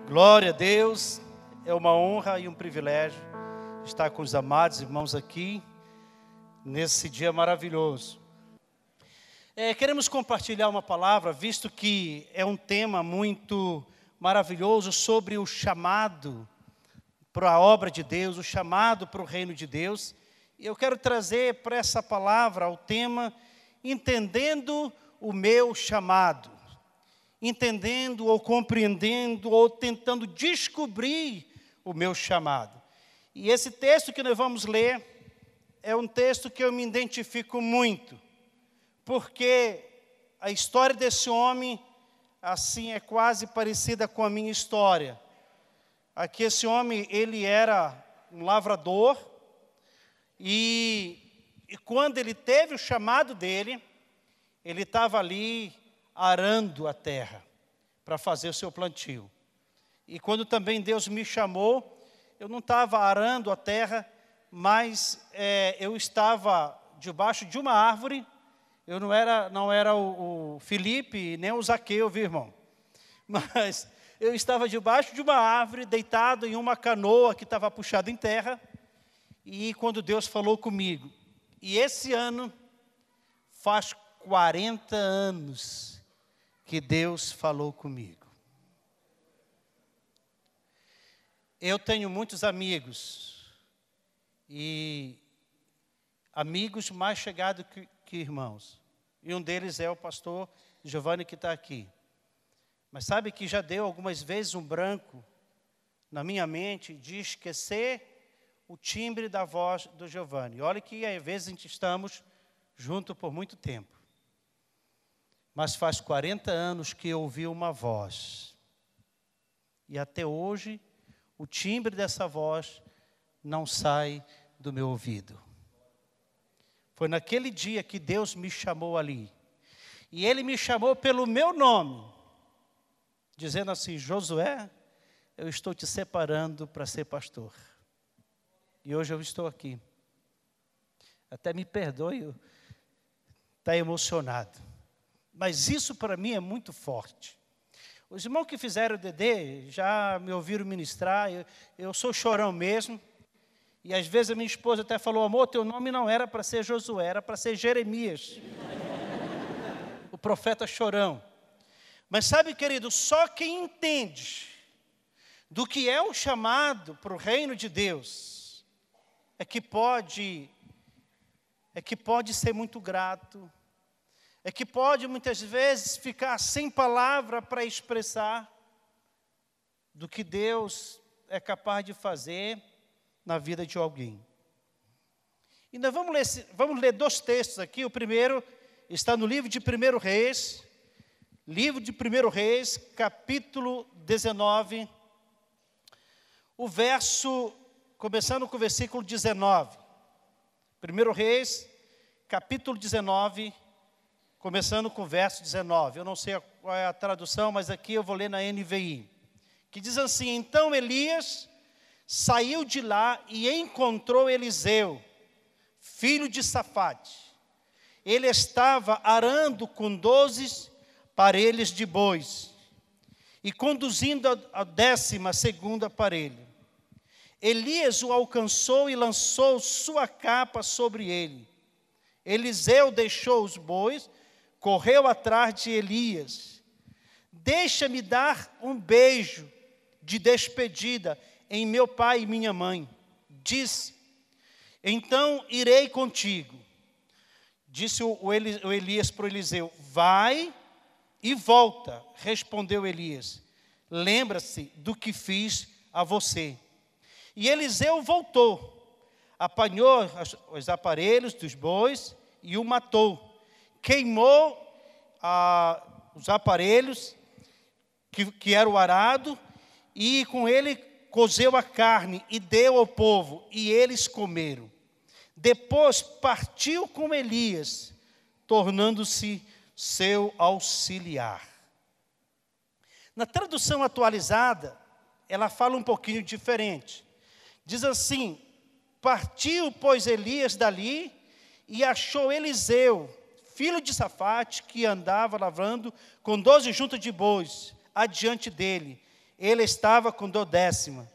Glória a Deus, é uma honra e um privilégio estar com os amados irmãos aqui, nesse dia maravilhoso. Queremos compartilhar uma palavra, visto que é um tema muito maravilhoso sobre o chamado para a obra de Deus, o chamado para o reino de Deus. E eu quero trazer para essa palavra o tema, entendendo o meu chamado. Entendendo ou compreendendo ou tentando descobrir o meu chamado. E esse texto que nós vamos ler é um texto que eu me identifico muito, porque a história desse homem, assim, é quase parecida com a minha história. Aqui esse homem, ele era um lavrador, e quando ele teve o chamado dele, ele estava ali arando a terra para fazer o seu plantio. E quando também Deus me chamou, eu não estava arando a terra, mas eu estava debaixo de uma árvore. Eu não era o Felipe, nem o Zaqueu, viu, irmão? Mas eu estava debaixo de uma árvore, deitado em uma canoa que estava puxada em terra. E quando Deus falou comigo, e esse ano faz 40 anos que Deus falou comigo. Eu tenho muitos amigos, e amigos mais chegados que irmãos. E um deles é o pastor Giovanni, que está aqui. Mas sabe que já deu algumas vezes um branco na minha mente de esquecer o timbre da voz do Giovanni. Olha que às vezes a gente estamos juntos por muito tempo. Mas faz 40 anos que eu ouvi uma voz. E até hoje, o timbre dessa voz não sai do meu ouvido. Foi naquele dia que Deus me chamou ali. E Ele me chamou pelo meu nome, dizendo assim: Josué, eu estou te separando para ser pastor. E hoje eu estou aqui. Até me perdoe, está emocionado. Mas isso para mim é muito forte. Os irmãos que fizeram o DD já me ouviram ministrar. Eu sou chorão mesmo. E às vezes a minha esposa até falou: amor, teu nome não era para ser Josué, era para ser Jeremias. O profeta chorão. Mas sabe, querido, só quem entende do que é o chamado para o reino de Deus é que pode ser muito grato. É que pode muitas vezes ficar sem palavra para expressar do que Deus é capaz de fazer na vida de alguém. E nós vamos ler dois textos aqui. O primeiro está no livro de 1 Reis, capítulo 19, começando com o versículo 19. 1 Reis, capítulo 19, começando com o verso 19. Eu não sei qual é a tradução, mas aqui eu vou ler na NVI. Que diz assim: então Elias saiu de lá e encontrou Eliseu, filho de Safate. Ele estava arando com 12 parelhas de bois e conduzindo a 12ª parelha. Elias o alcançou e lançou sua capa sobre ele. Eliseu deixou os bois, correu atrás de Elias. Deixa-me dar um beijo de despedida em meu pai e minha mãe. Disse: então irei contigo. Disse o Elias para o Eliseu: vai e volta. Respondeu Elias: lembra-se do que fiz a você. E Eliseu voltou, apanhou os aparelhos dos bois e o matou. Queimou os aparelhos que era o arado, e com ele cozeu a carne e deu ao povo, e eles comeram. Depois partiu com Elias, tornando-se seu auxiliar. Na tradução atualizada, ela fala um pouquinho diferente. Diz assim: partiu, pois, Elias dali e achou Eliseu, filho de Safate, que andava lavrando com 12 juntas de bois adiante dele. ele estava com dor décima.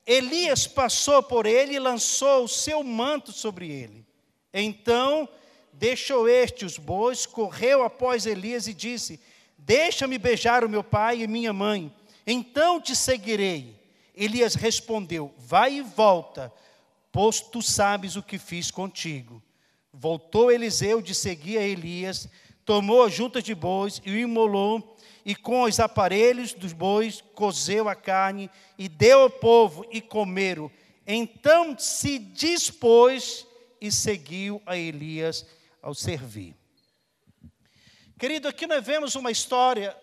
Elias passou por ele e lançou o seu manto sobre ele. Então deixou este os bois, correu após Elias e disse: deixa-me beijar o meu pai e minha mãe, então te seguirei. Elias respondeu: vai e volta, pois tu sabes o que fiz contigo. Voltou Eliseu de seguir a Elias, tomou as juntas de bois e o imolou, e com os aparelhos dos bois cozeu a carne e deu ao povo e comeram. Então se dispôs e seguiu a Elias ao servir. Querido, aqui nós vemos uma história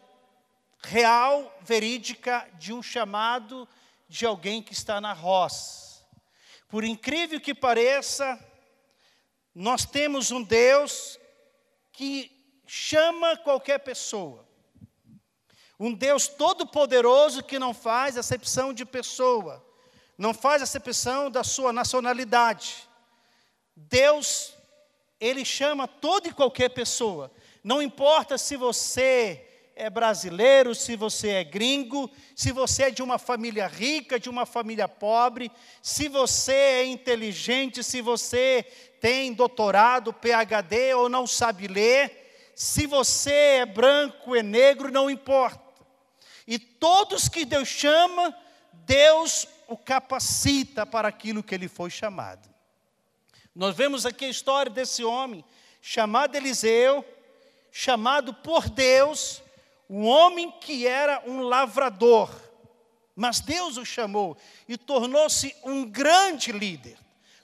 real, verídica, de um chamado de alguém que está na roça. Por incrível que pareça, nós temos um Deus que chama qualquer pessoa. Um Deus todo-poderoso que não faz acepção de pessoa, não faz acepção da sua nacionalidade. Deus, Ele chama toda e qualquer pessoa. Não importa se você é brasileiro, se você é gringo, se você é de uma família rica, de uma família pobre, se você é inteligente, se você tem doutorado, PhD ou não sabe ler, se você é branco, é negro, não importa. E todos que Deus chama, Deus o capacita para aquilo que ele foi chamado. Nós vemos aqui a história desse homem, chamado Eliseu, chamado por Deus, um homem que era um lavrador. Mas Deus o chamou e tornou-se um grande líder,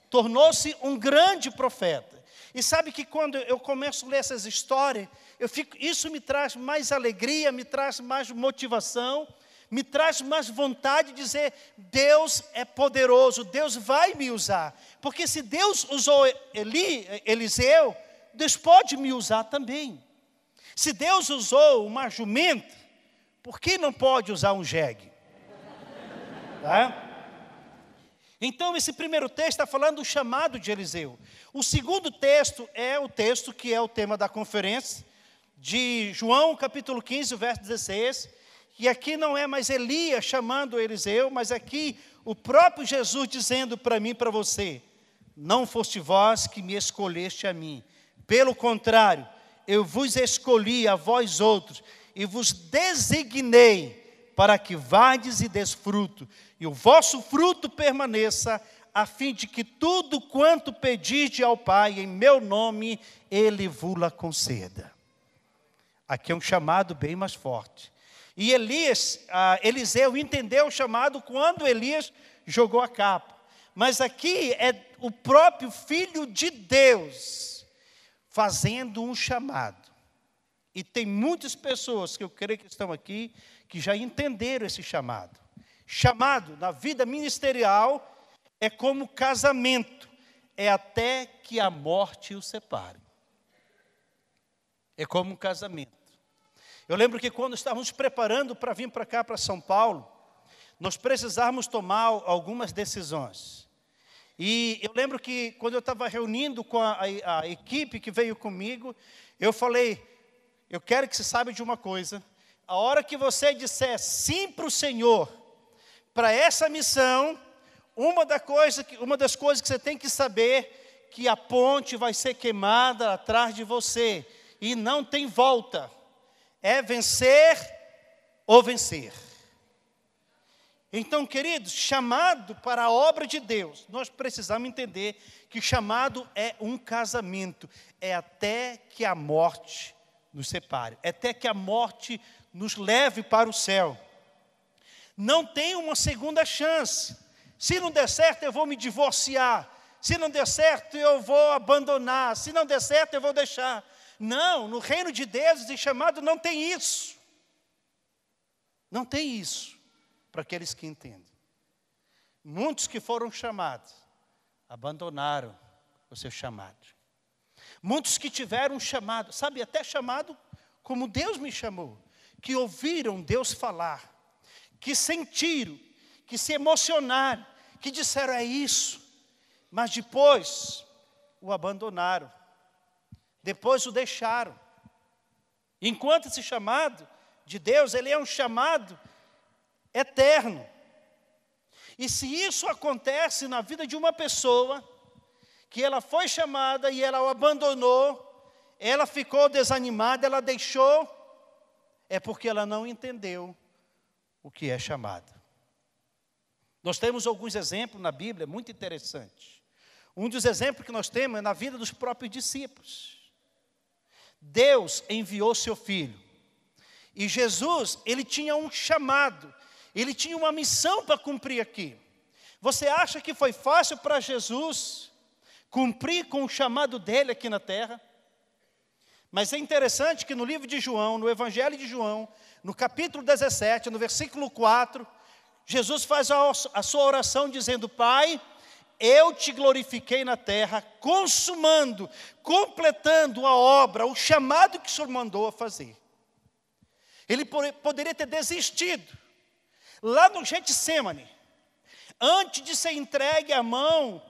tornou-se um grande profeta. E sabe que quando eu começo a ler essas histórias, isso me traz mais alegria, me traz mais motivação, me traz mais vontade de dizer: Deus é poderoso, Deus vai me usar. Porque se Deus usou Eliseu, Deus pode me usar também. Se Deus usou uma jumenta, por que não pode usar um jegue? Tá? Então, esse primeiro texto está falando do chamado de Eliseu. O segundo texto é o texto que é o tema da conferência, de João, capítulo 15, verso 16. E aqui não é mais Elias chamando Eliseu, mas aqui o próprio Jesus dizendo para mim e para você: não foste vós que me escolheste a mim. Pelo contrário, eu vos escolhi a vós outros e vos designei para que vades e des fruto, e o vosso fruto permaneça, a fim de que tudo quanto pediste ao Pai em meu nome, Ele vos-la conceda. Aqui é um chamado bem mais forte. E Eliseu entendeu o chamado quando Elias jogou a capa. Mas aqui é o próprio Filho de Deus fazendo um chamado. E tem muitas pessoas que eu creio que estão aqui que já entenderam esse chamado. Chamado na vida ministerial é como casamento, é até que a morte o separe. É como um casamento. Eu lembro que quando estávamos preparando para vir para cá, para São Paulo, nós precisávamos tomar algumas decisões. E eu lembro que quando eu estava reunindo com a equipe que veio comigo, eu falei: eu quero que você saiba de uma coisa. A hora que você disser sim para o Senhor, para essa missão, uma das coisas que você tem que saber, que a ponte vai ser queimada atrás de você, e não tem volta. É vencer ou vencer. Então, queridos, chamado para a obra de Deus, nós precisamos entender que chamado é um casamento, é até que a morte nos separe, é até que a morte nos leve para o céu. Não tem uma segunda chance. Se não der certo, eu vou me divorciar. Se não der certo, eu vou abandonar. Se não der certo, eu vou deixar. Não, no reino de Deus, esse chamado não tem isso. Não tem isso, para aqueles que entendem. Muitos que foram chamados, abandonaram o seu chamado. Muitos que tiveram um chamado, sabe, até chamado como Deus me chamou, que ouviram Deus falar, que sentiram, que se emocionaram, que disseram é isso, mas depois o abandonaram. Depois o deixaram. Enquanto esse chamado de Deus, ele é um chamado eterno. E se isso acontece na vida de uma pessoa, que ela foi chamada e ela o abandonou, ela ficou desanimada, ela deixou, é porque ela não entendeu o que é chamado. Nós temos alguns exemplos na Bíblia muito interessantes. Um dos exemplos que nós temos é na vida dos próprios discípulos. Deus enviou seu Filho. E Jesus, ele tinha um chamado. Ele tinha uma missão para cumprir aqui. Você acha que foi fácil para Jesus cumprir com o chamado dele aqui na terra? Mas é interessante que no livro de João, no Evangelho de João, no capítulo 17, no versículo 4, Jesus faz a sua oração dizendo: Pai, eu te glorifiquei na terra, consumando, completando a obra, o chamado que o Senhor mandou a fazer. Ele poderia ter desistido. Lá no Getsemane, antes de ser entregue à mão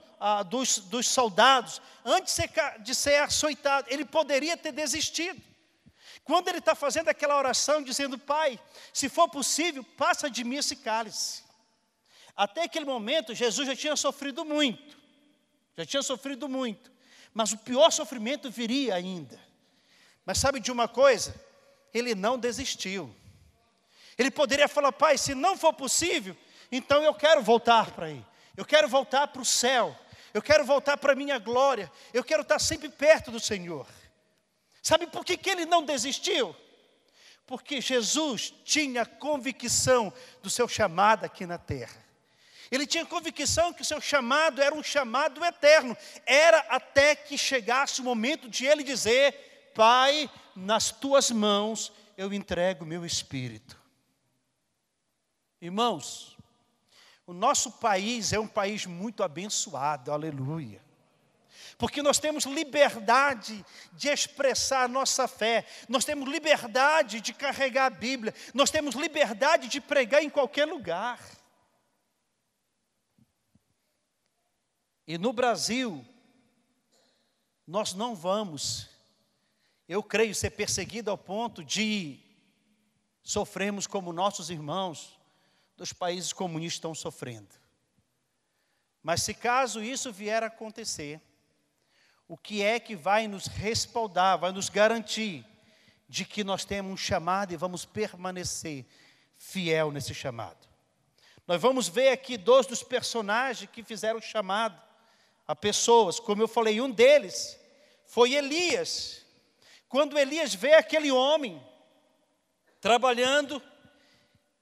dos soldados, antes de ser açoitado, ele poderia ter desistido. Quando ele está fazendo aquela oração, dizendo: Pai, se for possível, passa de mim esse cálice. Até aquele momento, Jesus já tinha sofrido muito. Mas o pior sofrimento viria ainda. Mas sabe de uma coisa? Ele não desistiu. Ele poderia falar: Pai, se não for possível, então eu quero voltar para aí. Eu quero voltar para o céu. Eu quero voltar para a minha glória. Eu quero estar sempre perto do Senhor. Sabe por que ele não desistiu? Porque Jesus tinha convicção do seu chamado aqui na terra. Ele tinha convicção que o seu chamado era um chamado eterno. Era até que chegasse o momento de ele dizer: Pai, nas tuas mãos eu entrego o meu espírito. Irmãos, o nosso país é um país muito abençoado, aleluia. Porque nós temos liberdade de expressar a nossa fé, nós temos liberdade de carregar a Bíblia, nós temos liberdade de pregar em qualquer lugar. E no Brasil, nós não vamos, eu creio, ser perseguidos ao ponto de sofrermos como nossos irmãos dos países comunistas estão sofrendo. Mas se caso isso vier a acontecer, o que é que vai nos respaldar, vai nos garantir de que nós temos um chamado e vamos permanecer fiel nesse chamado? Nós vamos ver aqui dois dos personagens que fizeram o chamado a pessoas. Como eu falei, um deles foi Elias. Quando Elias vê aquele homem trabalhando,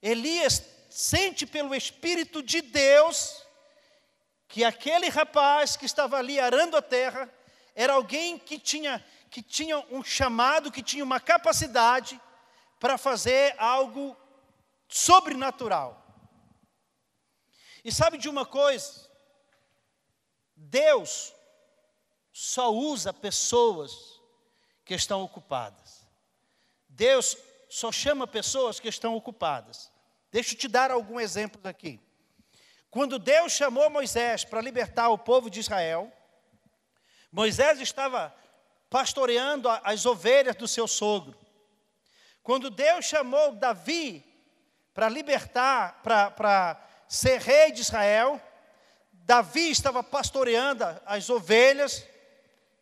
Elias sente pelo Espírito de Deus que aquele rapaz que estava ali arando a terra era alguém que tinha um chamado, que tinha uma capacidade para fazer algo sobrenatural. E sabe de uma coisa? Deus só usa pessoas que estão ocupadas. Deus só chama pessoas que estão ocupadas. Deixa eu te dar alguns exemplos aqui. Quando Deus chamou Moisés para libertar o povo de Israel, Moisés estava pastoreando as ovelhas do seu sogro. Quando Deus chamou Davi para libertar, para ser rei de Israel, Davi estava pastoreando as ovelhas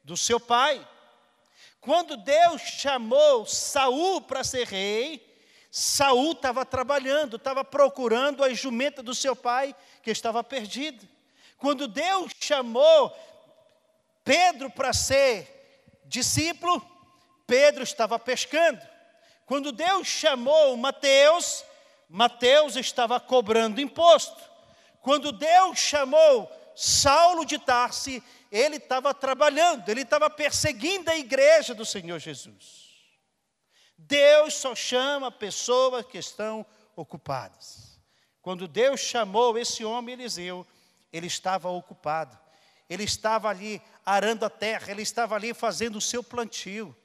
do seu pai. Quando Deus chamou Saul para ser rei, Saul estava trabalhando, estava procurando a jumenta do seu pai, que estava perdida. Quando Deus chamou Pedro para ser discípulo, Pedro estava pescando. Quando Deus chamou Mateus, Mateus estava cobrando imposto. Quando Deus chamou Saulo de Tarso, ele estava trabalhando, ele estava perseguindo a igreja do Senhor Jesus. Deus só chama pessoas que estão ocupadas. Quando Deus chamou esse homem Eliseu, ele estava ocupado. Ele estava ali arando a terra, ele estava ali fazendo o seu plantio.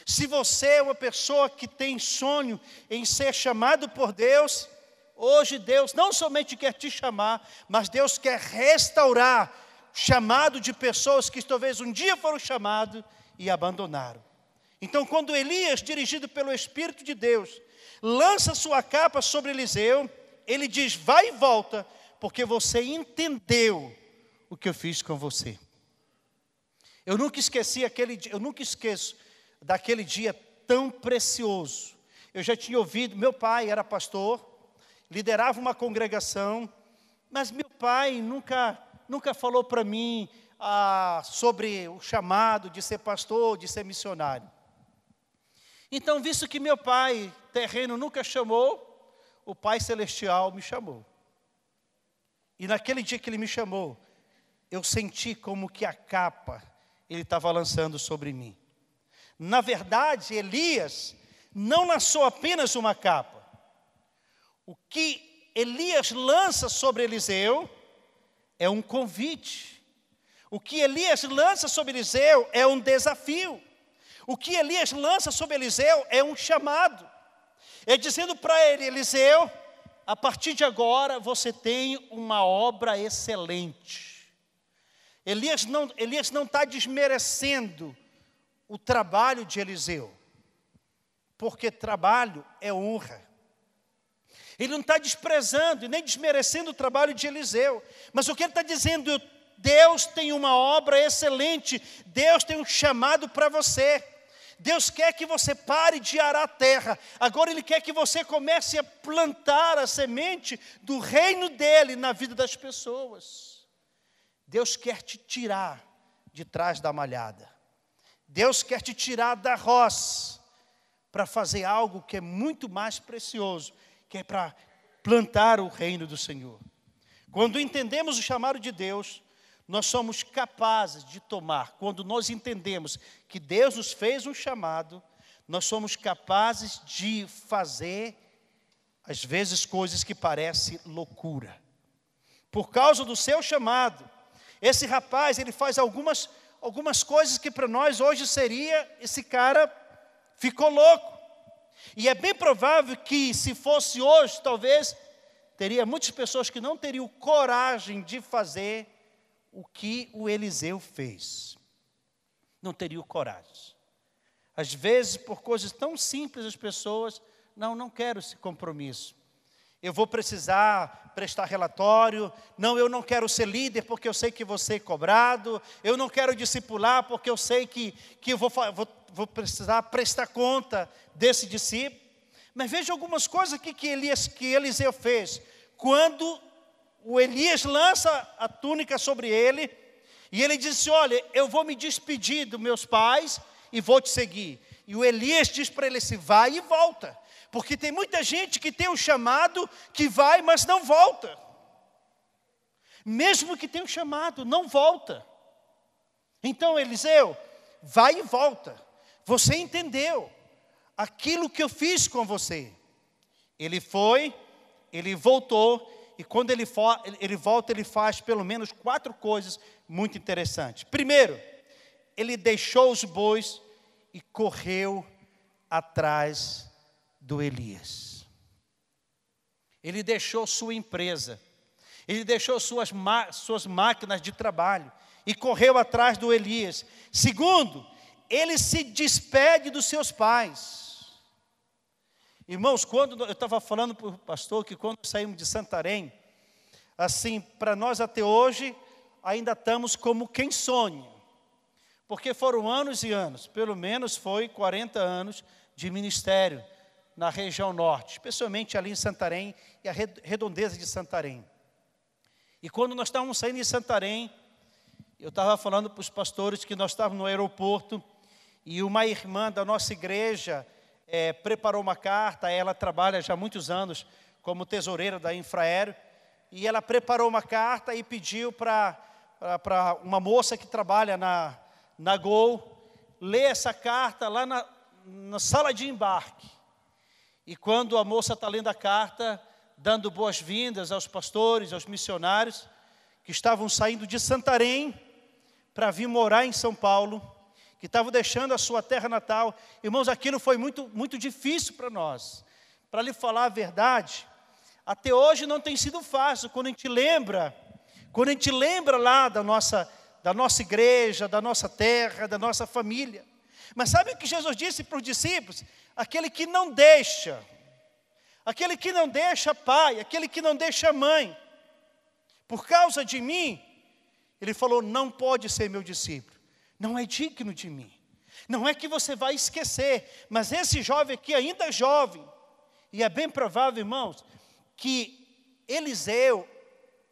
Se você é uma pessoa que tem sonho em ser chamado por Deus, hoje Deus não somente quer te chamar, mas Deus quer restaurar o chamado de pessoas que talvez um dia foram chamados e abandonaram. Então, quando Elias, dirigido pelo Espírito de Deus, lança sua capa sobre Eliseu, ele diz, vai e volta, porque você entendeu o que eu fiz com você. Eu nunca esqueci eu nunca esqueço daquele dia tão precioso. Eu já tinha ouvido, meu pai era pastor, liderava uma congregação, mas meu pai nunca falou para mim sobre o chamado de ser pastor, de ser missionário. Então, visto que meu pai terreno nunca chamou, o Pai Celestial me chamou. E naquele dia que ele me chamou, eu senti como que a capa ele estava lançando sobre mim. Na verdade, Elias não lançou apenas uma capa. O que Elias lança sobre Eliseu é um convite. O que Elias lança sobre Eliseu é um desafio. O que Elias lança sobre Eliseu é um chamado. É dizendo para ele, Eliseu, a partir de agora você tem uma obra excelente. Elias não está desmerecendo o trabalho de Eliseu, porque trabalho é honra. Ele não está desprezando e nem desmerecendo o trabalho de Eliseu, mas o que ele está dizendo, Deus tem uma obra excelente, Deus tem um chamado para você. Deus quer que você pare de arar a terra. Agora Ele quer que você comece a plantar a semente do reino dEle na vida das pessoas. Deus quer te tirar de trás da malhada. Deus quer te tirar da roça para fazer algo que é muito mais precioso, que é para plantar o reino do Senhor. Quando entendemos o chamado de Deus, nós somos capazes de tomar, quando nós entendemos que Deus nos fez um chamado, nós somos capazes de fazer, às vezes, coisas que parecem loucura. Por causa do seu chamado, esse rapaz, ele faz algumas coisas que para nós hoje seria, esse cara ficou louco. E é bem provável que se fosse hoje, talvez, teria muitas pessoas que não teriam coragem de fazer o que o Eliseu fez. Não teriam coragem. Às vezes, por coisas tão simples, as pessoas, não quero esse compromisso. Eu vou precisar prestar relatório. Não, eu não quero ser líder porque eu sei que vou ser cobrado. Eu não quero discipular porque eu sei que eu vou precisar prestar conta desse discípulo. Mas veja algumas coisas aqui que Eliseu fez. Quando o Elias lança a túnica sobre ele, e ele disse, olha, eu vou me despedir dos meus pais e vou te seguir. E o Elias diz para ele assim, vai e volta. Porque tem muita gente que tem um chamado, que vai, mas não volta. Mesmo que tenha um chamado, não volta. Então, Eliseu, vai e volta. Você entendeu aquilo que eu fiz com você. Ele foi, ele voltou, e quando ele volta, ele faz pelo menos 4 coisas muito interessantes. Primeiro, ele deixou os bois e correu atrás do Elias. Ele deixou sua empresa, ele deixou suas máquinas de trabalho e correu atrás do Elias. Segundo, ele se despede dos seus pais. Irmãos, quando eu estava falando para o pastor que quando saímos de Santarém, assim, para nós até hoje, ainda estamos como quem sonha. Porque foram anos e anos, pelo menos foi 40 anos de ministério na região norte, especialmente ali em Santarém e a redondeza de Santarém. E quando nós estávamos saindo de Santarém, eu estava falando para os pastores que nós estávamos no aeroporto e uma irmã da nossa igreja preparou uma carta. Ela trabalha já há muitos anos como tesoureira da Infraero, e ela preparou uma carta e pediu para uma moça que trabalha na Gol ler essa carta lá na sala de embarque. E quando a moça está lendo a carta, dando boas-vindas aos pastores, aos missionários que estavam saindo de Santarém para vir morar em São Paulo, que estavam deixando a sua terra natal. Irmãos, aquilo foi muito, muito difícil para nós. Para lhe falar a verdade, até hoje não tem sido fácil. Quando a gente lembra lá da nossa igreja, da nossa terra, da nossa família. Mas sabe o que Jesus disse para os discípulos? Aquele que não deixa aquele que não deixa pai, aquele que não deixa mãe, por causa de mim, ele falou, não pode ser meu discípulo, não é digno de mim. Não é que você vai esquecer, mas esse jovem aqui ainda é jovem, e é bem provável, irmãos, que Eliseu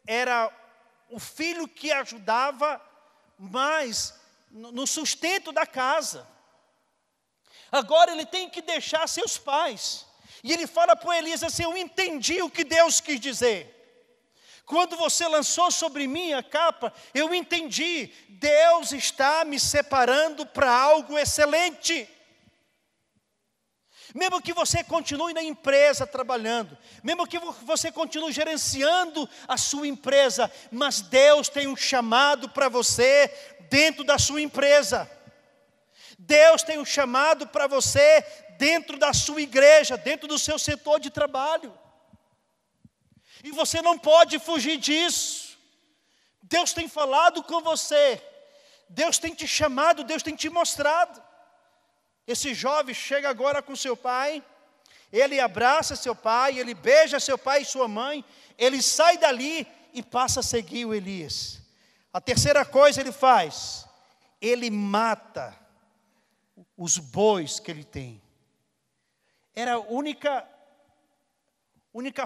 era o filho que ajudava mais no sustento da casa. Agora ele tem que deixar seus pais. E ele fala para Elias assim, eu entendi o que Deus quis dizer. Quando você lançou sobre mim a capa, eu entendi, Deus está me separando para algo excelente. Mesmo que você continue na empresa trabalhando, mesmo que você continue gerenciando a sua empresa, mas Deus tem um chamado para você dentro da sua empresa. Deus tem um chamado para você dentro da sua igreja, dentro do seu setor de trabalho. E você não pode fugir disso. Deus tem falado com você. Deus tem te chamado, Deus tem te mostrado. Esse jovem chega agora com seu pai. Ele abraça seu pai, ele beija seu pai e sua mãe. Ele sai dali e passa a seguir o Elias. A terceira coisa ele faz. Ele mata os bois que ele tem. Era a única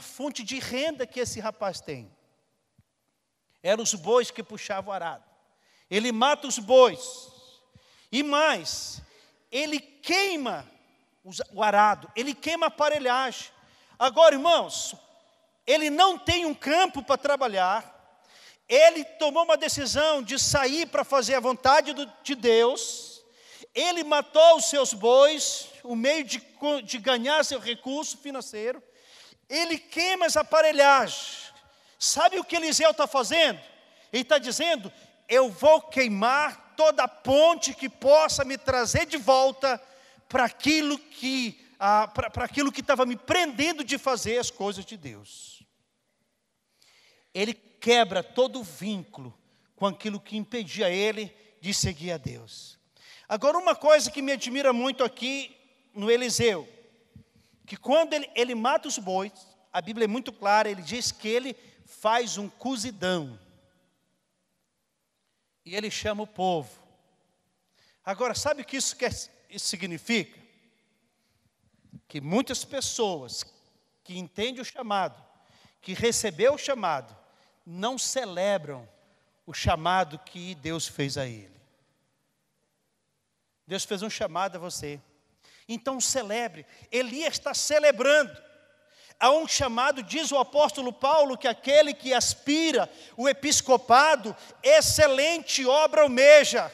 fonte de renda que esse rapaz tem. Eram os bois que puxavam o arado. Ele mata os bois. E mais, ele queima o arado, ele queima a aparelhagem. Agora, irmãos, ele não tem um campo para trabalhar. Ele tomou uma decisão de sair para fazer a vontade de Deus. Ele matou os seus bois, o meio de ganhar seu recurso financeiro. Ele queima as aparelhagens. Sabe o que Eliseu está fazendo? Ele está dizendo, eu vou queimar toda a ponte que possa me trazer de volta para aquilo que estava me prendendo de fazer as coisas de Deus. Ele quebra todo o vínculo com aquilo que impedia ele de seguir a Deus. Agora, uma coisa que me admira muito aqui no Eliseu, que quando ele mata os bois, a Bíblia é muito clara, ele diz que ele faz um cozidão. E ele chama o povo. Agora, sabe o que isso significa? Que muitas pessoas que entendem o chamado, que recebeu o chamado, não celebram o chamado que Deus fez a ele. Deus fez um chamado a você. Então celebre. Elias está celebrando. Há um chamado, diz o apóstolo Paulo, que aquele que aspira o episcopado, excelente obra almeja.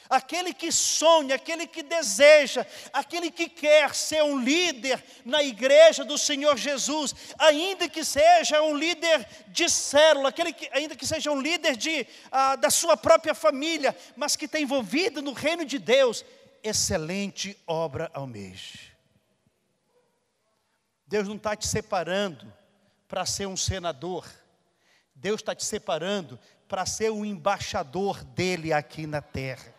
Aquele que sonha, aquele que deseja, aquele que quer ser um líder na igreja do Senhor Jesus, ainda que seja um líder de célula, ainda que seja um líder da sua própria família, mas que está envolvido no reino de Deus, excelente obra almeja. Deus não está te separando para ser um senador, Deus está te separando para ser um embaixador dele aqui na terra.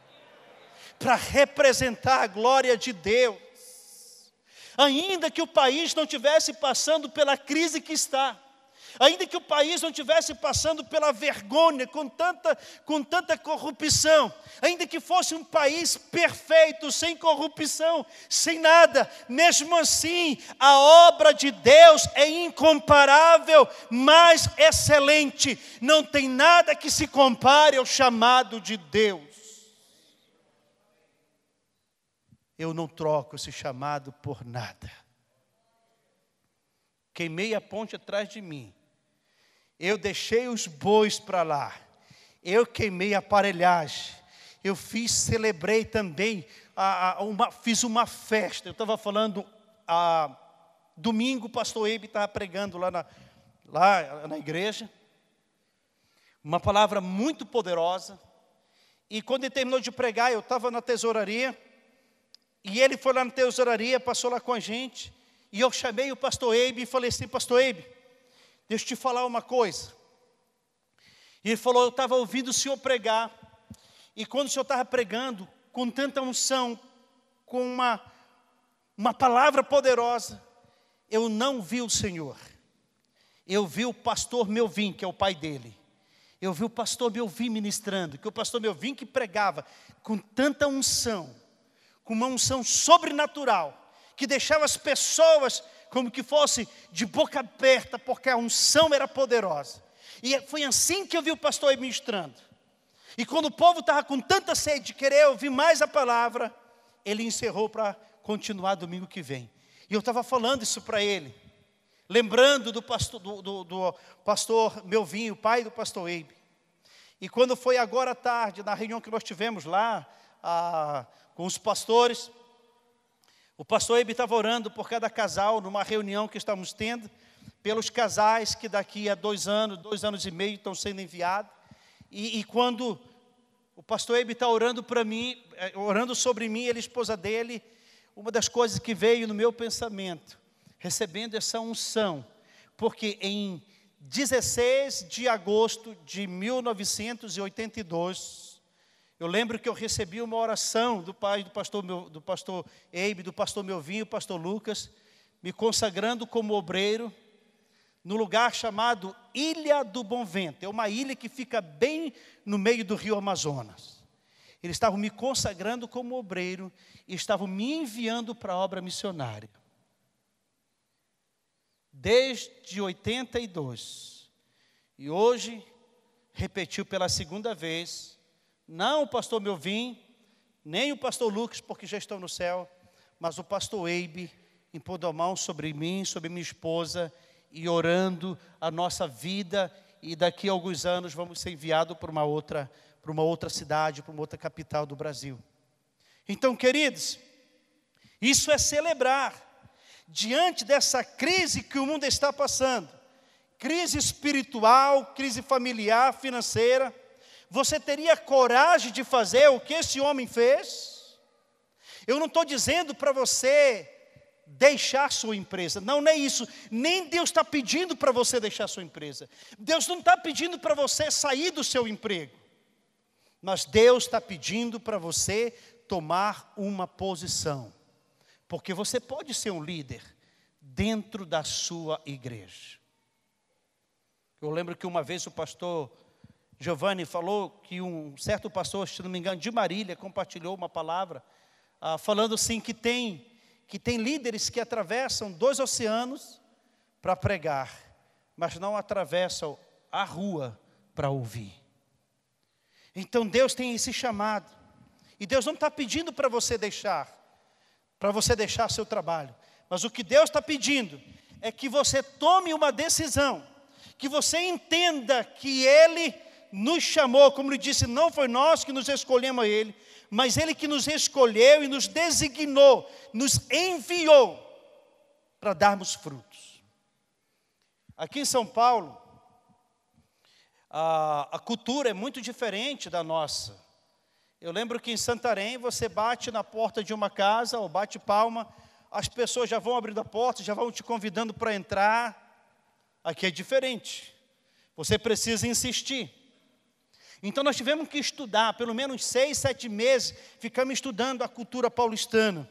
Para representar a glória de Deus. Ainda que o país não estivesse passando pela crise que está, ainda que o país não estivesse passando pela vergonha, com tanta corrupção, ainda que fosse um país perfeito, sem corrupção, sem nada, mesmo assim, a obra de Deus é incomparável, mais excelente. Não tem nada que se compare ao chamado de Deus. Eu não troco esse chamado por nada. Queimei a ponte atrás de mim. Eu deixei os bois para lá. Eu queimei a aparelhagem. Eu celebrei também, fiz uma festa. Eu estava falando, domingo o pastor Eibe estava pregando lá na igreja. Uma palavra muito poderosa. E quando ele terminou de pregar, eu estava na tesouraria. E ele foi lá na tesouraria, passou lá com a gente. E eu chamei o pastor Eibe e falei assim, pastor Eibe, deixa eu te falar uma coisa. E ele falou, eu estava ouvindo o senhor pregar. E quando o senhor estava pregando, com tanta unção, com uma palavra poderosa. Eu não vi o Senhor. Eu vi o pastor Melvin, que é o pai dele. Eu vi o pastor Melvin ministrando, que o pastor Melvin que pregava com tanta unção, com uma unção sobrenatural, que deixava as pessoas como que fosse de boca aberta, porque a unção era poderosa. E foi assim que eu vi o pastor ministrando. E quando o povo estava com tanta sede de querer ouvir mais a palavra, ele encerrou para continuar domingo que vem. E eu estava falando isso para ele, lembrando do pastor Melvin, o pai do pastor Eibe. E quando foi agora à tarde, na reunião que nós tivemos lá, com os pastores, o pastor Eibe estava orando por cada casal, numa reunião que estamos tendo, pelos casais que daqui a 2 anos e meio estão sendo enviados. E quando o pastor Eibe está orando para mim, orando sobre mim, ele e a esposa dele, uma das coisas que veio no meu pensamento, recebendo essa unção, porque em 16 de agosto de 1982, eu lembro que eu recebi uma oração do pai do pastor Eibe, do pastor Melvin, o pastor Lucas, me consagrando como obreiro, no lugar chamado Ilha do Bom Vento. É uma ilha que fica bem no meio do rio Amazonas. Eles estavam me consagrando como obreiro e estavam me enviando para a obra missionária. Desde 82. E hoje, repetiu pela 2ª vez, não o pastor Melvin, nem o pastor Lucas, porque já estão no céu, mas o pastor Eibe, impondo a mão sobre mim, sobre minha esposa, e orando a nossa vida, e daqui a alguns anos vamos ser enviados para uma outra cidade, para uma outra capital do Brasil. Então, queridos, isso é celebrar, diante dessa crise que o mundo está passando, crise espiritual, crise familiar, financeira, você teria coragem de fazer o que esse homem fez? Eu não estou dizendo para você deixar sua empresa, não é isso, nem Deus está pedindo para você deixar sua empresa, Deus não está pedindo para você sair do seu emprego, mas Deus está pedindo para você tomar uma posição, porque você pode ser um líder dentro da sua igreja. Eu lembro que uma vez o pastor Giovanni falou que um certo pastor, se não me engano, de Marília, compartilhou uma palavra, falando assim que tem líderes que atravessam 2 oceanos para pregar, mas não atravessam a rua para ouvir. Então Deus tem esse chamado, e Deus não está pedindo para você deixar seu trabalho, mas o que Deus está pedindo é que você tome uma decisão, que você entenda que Ele nos chamou, como Ele disse, não foi nós que nos escolhemos a Ele, mas Ele que nos escolheu e nos designou, nos enviou para darmos frutos. Aqui em São Paulo, a cultura é muito diferente da nossa. Eu lembro que em Santarém, você bate na porta de uma casa, ou bate palma, as pessoas já vão abrindo a porta, já vão te convidando para entrar. Aqui é diferente, você precisa insistir. Então nós tivemos que estudar, pelo menos 6, 7 meses, ficamos estudando a cultura paulistana,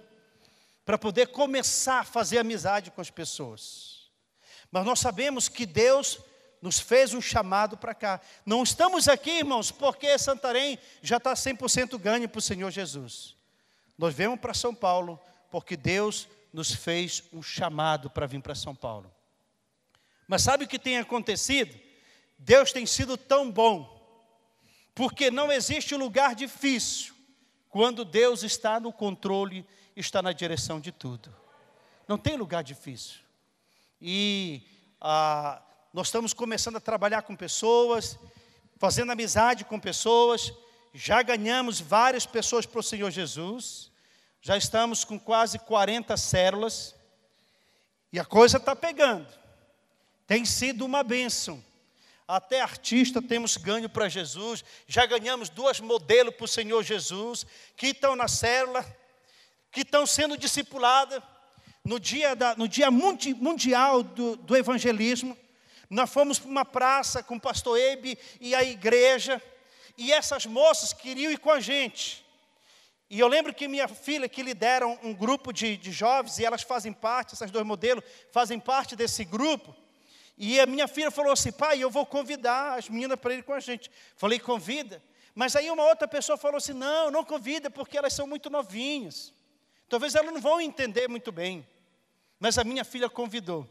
para poder começar a fazer amizade com as pessoas. Mas nós sabemos que Deus nos fez um chamado para cá. Não estamos aqui, irmãos, porque Santarém já está 100% ganho para o Senhor Jesus. Nós viemos para São Paulo, porque Deus nos fez um chamado para vir para São Paulo. Mas sabe o que tem acontecido? Deus tem sido tão bom, porque não existe lugar difícil, quando Deus está no controle, está na direção de tudo. Não tem lugar difícil. E nós estamos começando a trabalhar com pessoas, fazendo amizade com pessoas, já ganhamos várias pessoas para o Senhor Jesus, já estamos com quase 40 células, e a coisa está pegando, tem sido uma bênção. Até artista temos ganho para Jesus, já ganhamos 2 modelos para o Senhor Jesus, que estão na célula, que estão sendo discipuladas. No dia mundial do evangelismo, nós fomos para uma praça com o pastor Eibe e a igreja, e essas moças queriam ir com a gente. E eu lembro que minha filha, que lidera um grupo de jovens, e elas fazem parte, essas dois modelos, fazem parte desse grupo. E a minha filha falou assim: pai, eu vou convidar as meninas para ir com a gente. Falei: convida. Mas aí uma outra pessoa falou assim: não, não convida, porque elas são muito novinhas. Talvez elas não vão entender muito bem. Mas a minha filha convidou.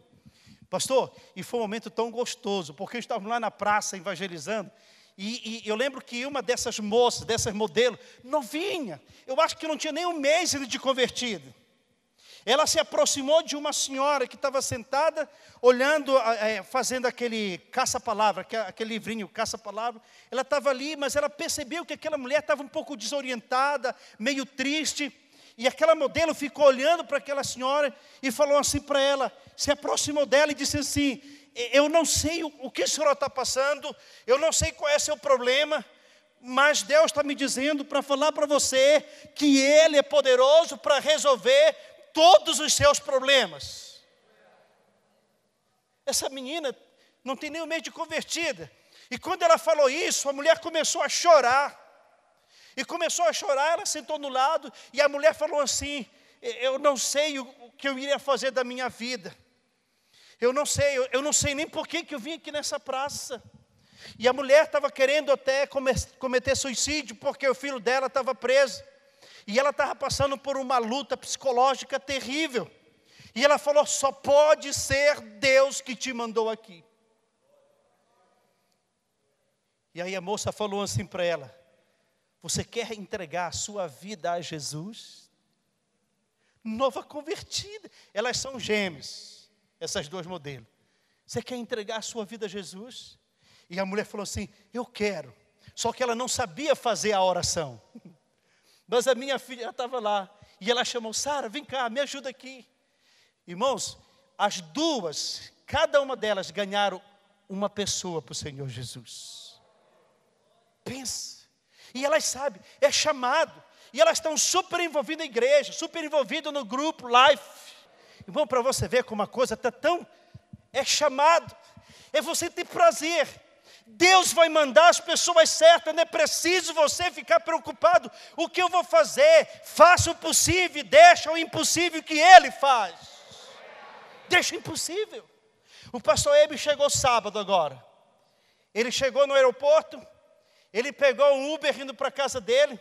Pastor, e foi um momento tão gostoso, porque estávamos lá na praça evangelizando. E eu lembro que uma dessas moças, dessas modelos, novinha, eu acho que não tinha nem um mês de convertido. Ela se aproximou de uma senhora que estava sentada, olhando, fazendo aquele caça-palavra, aquele livrinho, caça-palavra. Ela estava ali, mas ela percebeu que aquela mulher estava um pouco desorientada, meio triste. E aquela modelo ficou olhando para aquela senhora e falou assim para ela, se aproximou dela e disse assim: eu não sei o que a senhora está passando, eu não sei qual é o seu problema, mas Deus está me dizendo para falar para você que Ele é poderoso para resolver todos os seus problemas. Essa menina não tem nem um mês de convertida. E quando ela falou isso, a mulher começou a chorar. E começou a chorar, ela sentou no lado, e a mulher falou assim: eu não sei o que eu iria fazer da minha vida. Eu não sei nem por que eu vim aqui nessa praça. E a mulher estava querendo até cometer suicídio, porque o filho dela estava preso. E ela estava passando por uma luta psicológica terrível. E ela falou: só pode ser Deus que te mandou aqui. E aí a moça falou assim para ela: você quer entregar a sua vida a Jesus? Nova convertida. Elas são gêmeas, essas duas modelos. Você quer entregar a sua vida a Jesus? E a mulher falou assim: eu quero. Só que ela não sabia fazer a oração. Mas a minha filha estava lá. E ela chamou: Sara, vem cá, me ajuda aqui. Irmãos, as duas, cada uma delas ganharam uma pessoa para o Senhor Jesus. Pensa. E elas sabem, é chamado. E elas estão super envolvidas na igreja, super envolvidas no grupo Life. Irmão, para você ver como uma coisa está tão... é chamado. É você ter prazer. Deus vai mandar as pessoas certas. Não é preciso você ficar preocupado. O que eu vou fazer? Faça o possível e deixa o impossível que Ele faz. Deixa o impossível. O pastor Ebe chegou sábado agora. Ele chegou no aeroporto. Ele pegou um Uber indo para a casa dele.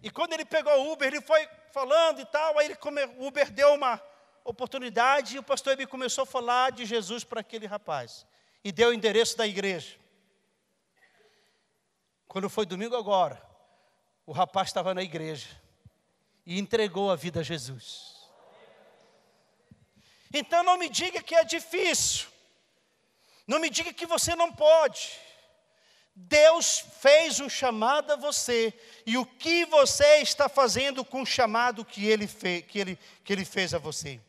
E quando ele pegou o Uber, ele foi falando e tal. Aí o Uber deu uma oportunidade. E o pastor Ebe começou a falar de Jesus para aquele rapaz. E deu o endereço da igreja. Quando foi domingo agora, o rapaz estava na igreja. E entregou a vida a Jesus. Então não me diga que é difícil. Não me diga que você não pode. Deus fez um chamado a você, e o que você está fazendo com o chamado que Ele fez a você?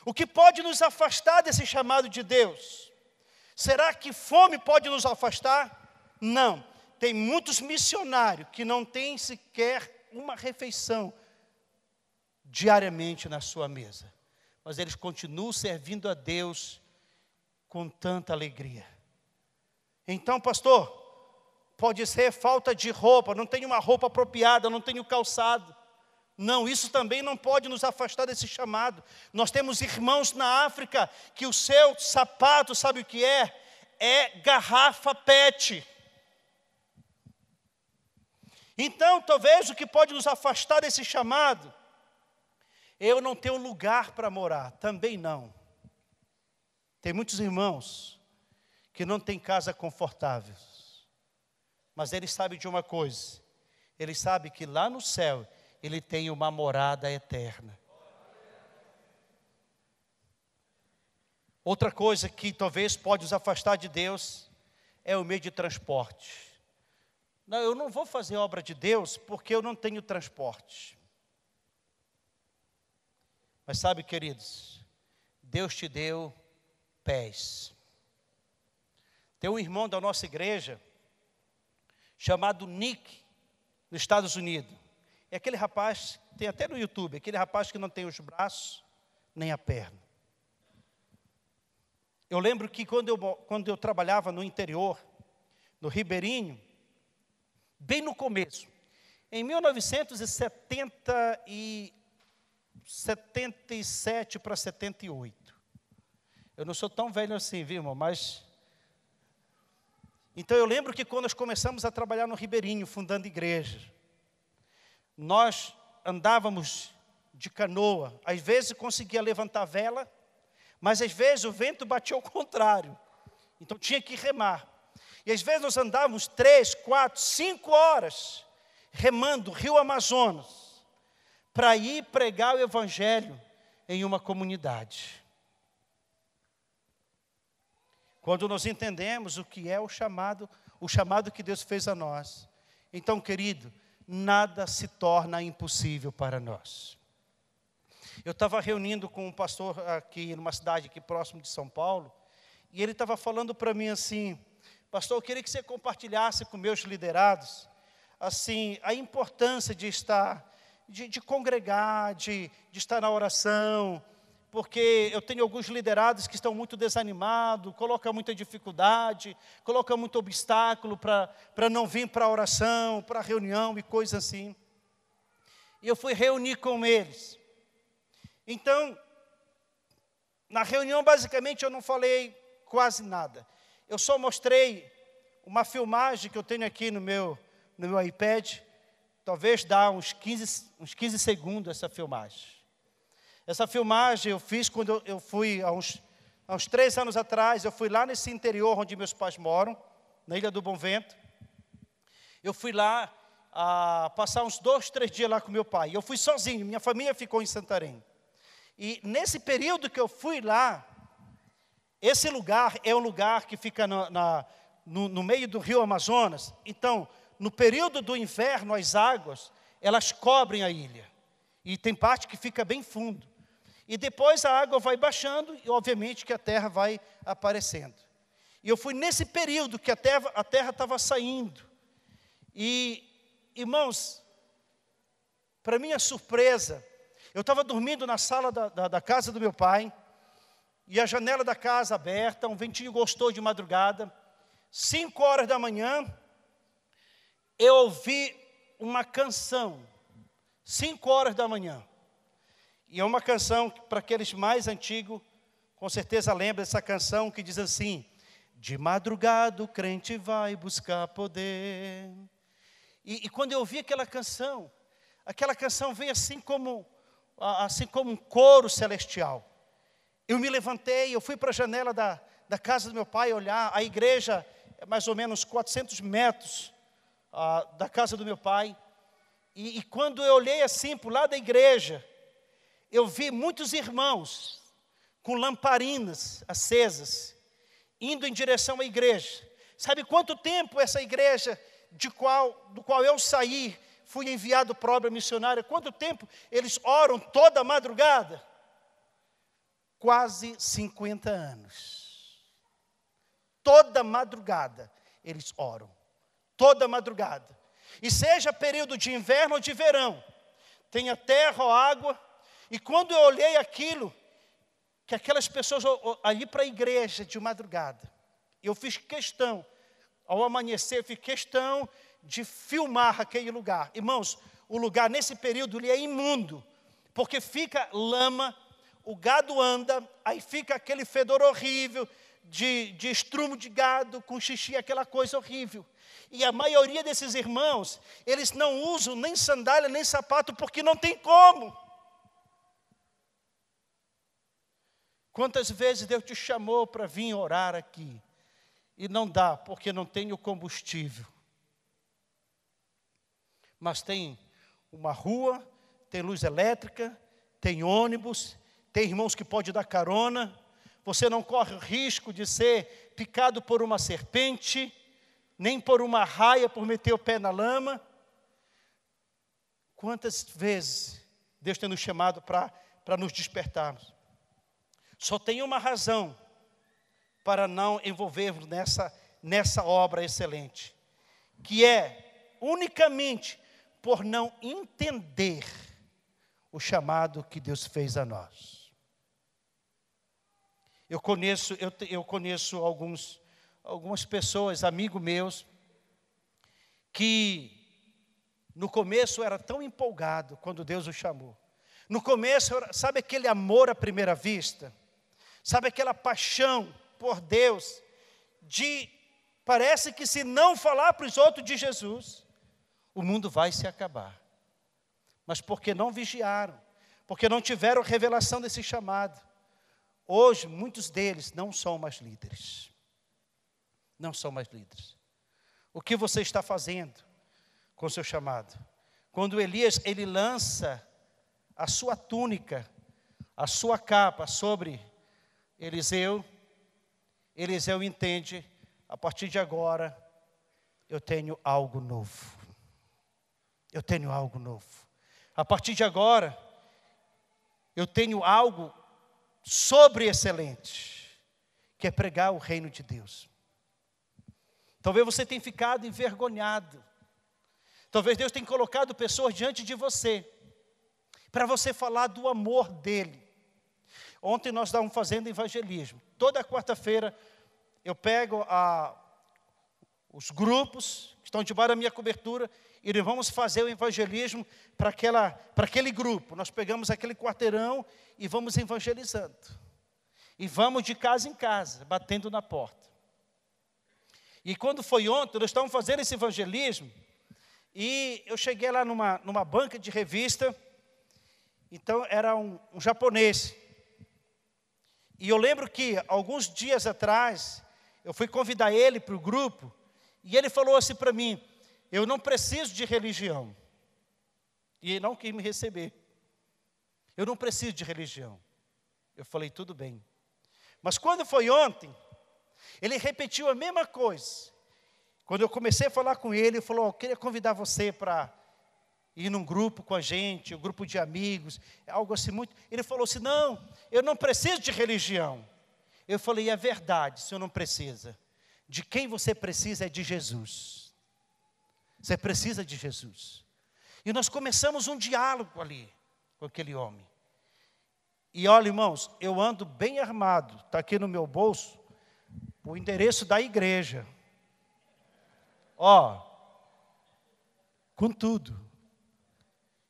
O que pode nos afastar desse chamado de Deus? Será que fome pode nos afastar? Não. Tem muitos missionários que não têm sequer uma refeição diariamente na sua mesa, mas eles continuam servindo a Deus com tanta alegria. Então, pastor, pode ser falta de roupa, não tenho uma roupa apropriada, não tenho calçado. Não, isso também não pode nos afastar desse chamado. Nós temos irmãos na África que o seu sapato, sabe o que é? É garrafa PET. Então, talvez o que pode nos afastar desse chamado, eu não tenho lugar para morar, também não. Tem muitos irmãos que não têm casa confortável, mas eles sabem de uma coisa, eles sabem que lá no céu, ele tem uma morada eterna. Outra coisa que talvez pode nos afastar de Deus, é o meio de transporte. Não, eu não vou fazer obra de Deus, porque eu não tenho transporte. Mas sabe, queridos, Deus te deu pés. Tem um irmão da nossa igreja, chamado Nick, nos Estados Unidos. É aquele rapaz, tem até no YouTube, aquele rapaz que não tem os braços, nem a perna. Eu lembro que quando eu trabalhava no interior, no Ribeirinho, bem no começo, Em 1977 para 78. Eu não sou tão velho assim, viu, irmão? Mas... Então eu lembro que quando nós começamos a trabalhar no Ribeirinho, fundando igrejas, nós andávamos de canoa. Às vezes conseguia levantar a vela, mas às vezes o vento batia ao contrário. Então tinha que remar. E às vezes nós andávamos 3, 4, 5 horas remando o Rio Amazonas para ir pregar o Evangelho em uma comunidade. Quando nós entendemos o que é o chamado que Deus fez a nós, então, querido, nada se torna impossível para nós. Eu estava reunindo com um pastor aqui, numa cidade aqui próximo de São Paulo, e ele estava falando para mim assim: pastor, eu queria que você compartilhasse com meus liderados, assim, a importância de estar, de congregar, de estar na oração, porque eu tenho alguns liderados que estão muito desanimados, colocam muita dificuldade, colocam muito obstáculo para não vir para a oração, para a reunião e coisas assim. E eu fui reunir com eles. Então, na reunião, basicamente, eu não falei quase nada. Eu só mostrei uma filmagem que eu tenho aqui no meu iPad. Talvez dá uns 15 segundos essa filmagem. Essa filmagem eu fiz quando eu fui, há uns 3 anos atrás, eu fui lá nesse interior onde meus pais moram, na Ilha do Bom Vento. Eu fui lá passar uns 2, 3 dias lá com meu pai. Eu fui sozinho, minha família ficou em Santarém. E nesse período que eu fui lá, esse lugar é um lugar que fica no meio do rio Amazonas. Então, no período do inverno, as águas, elas cobrem a ilha. E tem parte que fica bem fundo. E depois a água vai baixando e, obviamente, que a terra vai aparecendo. E eu fui nesse período que a terra estava saindo. E, irmãos, para minha surpresa, eu estava dormindo na sala da casa do meu pai, e a janela da casa aberta, um ventinho gostoso de madrugada. 5 horas da manhã, eu ouvi uma canção. 5 horas da manhã. E é uma canção que, para aqueles mais antigos, com certeza lembra dessa canção que diz assim: de madrugada o crente vai buscar poder. E quando eu ouvi aquela canção veio assim como um coro celestial. Eu me levantei, eu fui para a janela da casa do meu pai olhar. A igreja é mais ou menos 400 metros da casa do meu pai. E quando eu olhei assim para o lado da igreja, eu vi muitos irmãos com lamparinas acesas, indo em direção à igreja. Sabe quanto tempo essa igreja do qual eu saí, fui enviado para a obra missionária, quanto tempo eles oram toda a madrugada? Quase 50 anos. Toda madrugada eles oram. Toda madrugada. E seja período de inverno ou de verão, tenha terra ou água. E quando eu olhei aquilo, que aquelas pessoas ali para a igreja de madrugada, eu fiz questão, ao amanhecer, eu fiz questão de filmar aquele lugar. Irmãos, o lugar nesse período ele é imundo, porque fica lama, o gado anda, aí fica aquele fedor horrível de estrumo de gado com xixi, aquela coisa horrível. E a maioria desses irmãos, eles não usam nem sandália, nem sapato, porque não tem como. Quantas vezes Deus te chamou para vir orar aqui, e não dá, porque não tem o combustível. Mas tem uma rua, tem luz elétrica, tem ônibus, tem irmãos que podem dar carona. Você não corre o risco de ser picado por uma serpente, nem por uma raia por meter o pé na lama. Quantas vezes Deus tem nos chamado para nos despertarmos? Só tem uma razão para não envolvermos nessa obra excelente, que é unicamente por não entender o chamado que Deus fez a nós. Eu conheço algumas pessoas, amigos meus, que No começo eu era tão empolgado quando Deus o chamou. No começo, sabe aquele amor à primeira vista? Sabe aquela paixão por Deus? Parece que se não falar para os outros de Jesus, o mundo vai se acabar. Mas porque não vigiaram, porque não tiveram revelação desse chamado, hoje muitos deles não são mais líderes. Não são mais líderes. O que você está fazendo com o seu chamado? Quando Elias, ele lança a sua túnica, a sua capa sobre Eliseu, Eliseu entende, a partir de agora, eu tenho algo novo. Eu tenho algo novo. A partir de agora, eu tenho algo sobre-excelente, que é pregar o reino de Deus. Talvez você tenha ficado envergonhado. Talvez Deus tenha colocado pessoas diante de você, para você falar do amor dEle. Ontem nós estávamos fazendo evangelismo. Toda quarta-feira eu pego os grupos que estão debaixo da minha cobertura e nós vamos fazer o evangelismo para aquele grupo. Nós pegamos aquele quarteirão e vamos evangelizando. E vamos de casa em casa, batendo na porta. E quando foi ontem, nós estávamos fazendo esse evangelismo e eu cheguei lá numa banca de revista. Então era um japonês. E eu lembro que alguns dias atrás, eu fui convidar ele para o grupo, e ele falou assim para mim: eu não preciso de religião. E ele não quis me receber. Eu não preciso de religião. Eu falei, tudo bem. Mas quando foi ontem, ele repetiu a mesma coisa. Quando eu comecei a falar com ele, ele falou: eu queria convidar você para ir num grupo com a gente, um grupo de amigos, algo assim muito. Ele falou assim: não, eu não preciso de religião. Eu falei: é verdade, o senhor não precisa. De quem você precisa é de Jesus. Você precisa de Jesus. E nós começamos um diálogo ali, com aquele homem. E olha, irmãos, eu ando bem armado, está aqui no meu bolso, o endereço da igreja. Ó, com tudo.